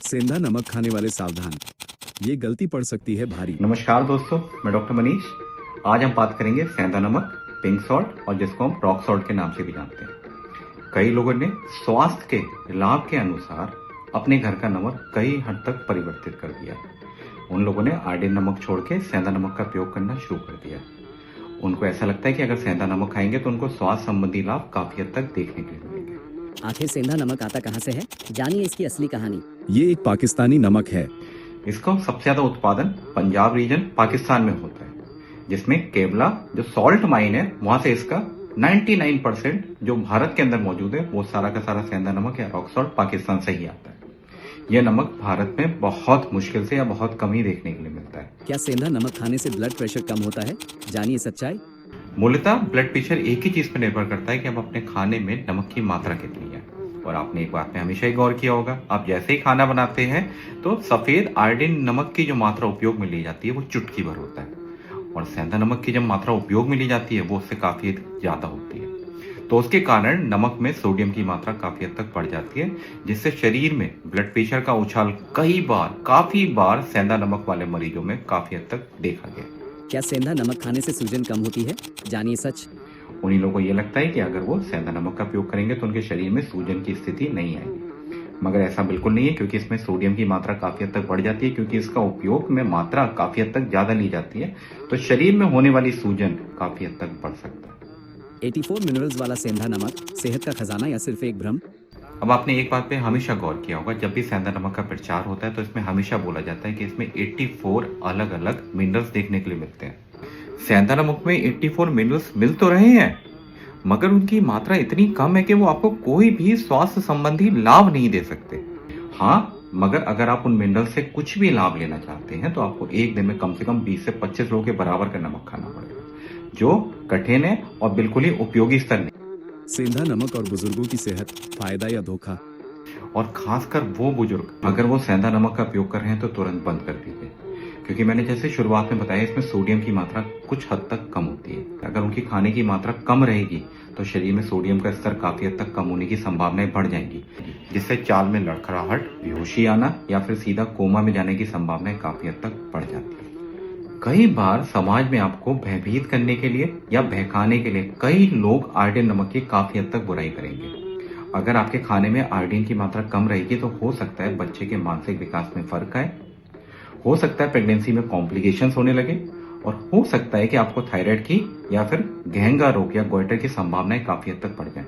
सेंधा नमक खाने वाले सावधान, ये गलती पड़ सकती है भारी। नमस्कार दोस्तों, मैं डॉक्टर मनीष। आज हम बात करेंगे सेंधा नमक, पिंक सॉल्ट और जिसको हम रॉक सॉल्ट के नाम से भी जानते हैं। कई लोगों ने स्वास्थ्य के लाभ के अनुसार अपने घर का नमक कई हद तक परिवर्तित कर दिया। उन लोगों ने आयोडीन नमक छोड़ के सेंधा नमक का प्रयोग करना शुरू कर दिया। उनको ऐसा लगता है कि अगर सेंधा नमक खाएंगे तो उनको स्वास्थ्य संबंधी लाभ काफी हद तक देखने के लिए मिलेंगे। आखिर सेंधा नमक आता कहाँ से है, जानिए इसकी असली कहानी। ये एक पाकिस्तानी नमक है। इसका सबसे ज्यादा उत्पादन पंजाब रीजन पाकिस्तान में होता है, जिसमें केवला जो सॉल्ट माइन है वहां से इसका 99% जो भारत के अंदर मौजूद है वो सारा का सारा सेंधा नमक या रॉक सॉल्ट पाकिस्तान से ही आता है। यह नमक भारत में बहुत मुश्किल से या बहुत कम ही देखने के लिए मिलता है। क्या सेंधा नमक खाने से ब्लड प्रेशर कम होता है, जानिए सच्चाई। मूलतः ब्लड प्रेशर एक ही चीज पर निर्भर करता है कि आप अपने खाने में नमक की मात्रा कितनी है। और आपने एक बात में हमेशा ही गौर किया होगा, आप जैसे ही खाना बनाते हैं तो सफेद आयोडीन नमक की जो मात्रा उपयोग में ली जाती है वो चुटकी भर होता है, और सेंधा नमक की जब मात्रा उपयोग में ली जाती है वो उससे काफी ज्यादा होती है। तो उसके कारण नमक में सोडियम की मात्रा काफी हद तक बढ़ जाती है, जिससे शरीर में ब्लड प्रेशर का उछाल काफी बार सेंधा नमक वाले मरीजों में काफी हद तक देखा गया। क्या सेंधा नमक खाने से सूजन कम होती है, जानिए सच। उन्हीं लोगों को ये लगता है कि अगर वो सेंधा नमक का उपयोग करेंगे तो उनके शरीर में सूजन की स्थिति नहीं आएगी, मगर ऐसा बिल्कुल नहीं है, क्योंकि इसमें सोडियम की मात्रा काफी हद तक बढ़ जाती है। क्योंकि इसका उपयोग में मात्रा काफी हद तक ज्यादा ली जाती है, तो शरीर में होने वाली सूजन काफी हद तक बढ़ सकता है। 84 मिनरल्स वाला सेंधा नमक सेहत का खजाना या सिर्फ एक भ्रम। अब आपने एक बात पे हमेशा गौर किया होगा, जब भी सेंधा नमक का प्रचार होता है तो इसमें हमेशा बोला जाता है कि इसमें 84 अलग अलग मिनरल्स देखने के लिए मिलते हैं। सेंधा नमक में 84 मिनरल्स मिल तो रहे हैं, मगर उनकी मात्रा इतनी कम है कि वो आपको कोई भी स्वास्थ्य संबंधी लाभ नहीं दे सकते। हाँ, मगर अगर आप उन मिनरल से कुछ भी लाभ लेना चाहते हैं तो आपको एक दिन में कम से कम 20 से 25 लोगों के बराबर का नमक खाना पड़ेगा, जो कठिन है और बिल्कुल ही उपयोगी स्तर नहीं। सेंधा नमक और बुजुर्गों की सेहत, फायदा या धोखा। और खासकर वो बुजुर्ग अगर वो सेंधा नमक का उपयोग कर रहे हैं तो तुरंत बंद कर दीजिए, क्योंकि मैंने जैसे शुरुआत में बताया इसमें सोडियम की मात्रा कुछ हद तक कम होती है। अगर उनकी खाने की मात्रा कम रहेगी तो शरीर में सोडियम का स्तर काफी हद तक कम होने की संभावनाएं बढ़ जाएंगी, जिससे चाल में लड़खड़ाहट, बेहोशी आना या फिर सीधा कोमा में जाने की संभावनाएं काफी हद तक बढ़ जाती है। कई बार समाज में आपको भयभीत करने के लिए या बहकाने के लिए कई लोग आयोडीन नमक की काफी हद तक बुराई करेंगे। अगर आपके खाने में आयोडीन की मात्रा कम रहेगी तो हो सकता है बच्चे के मानसिक विकास में फर्क आए, हो सकता है प्रेगनेंसी में कॉम्प्लिकेशंस होने लगे, और हो सकता है कि आपको थायराइड की या फिर घेंगा रोग या गोइटर की संभावनाएं काफी हद तक बढ़ जाए।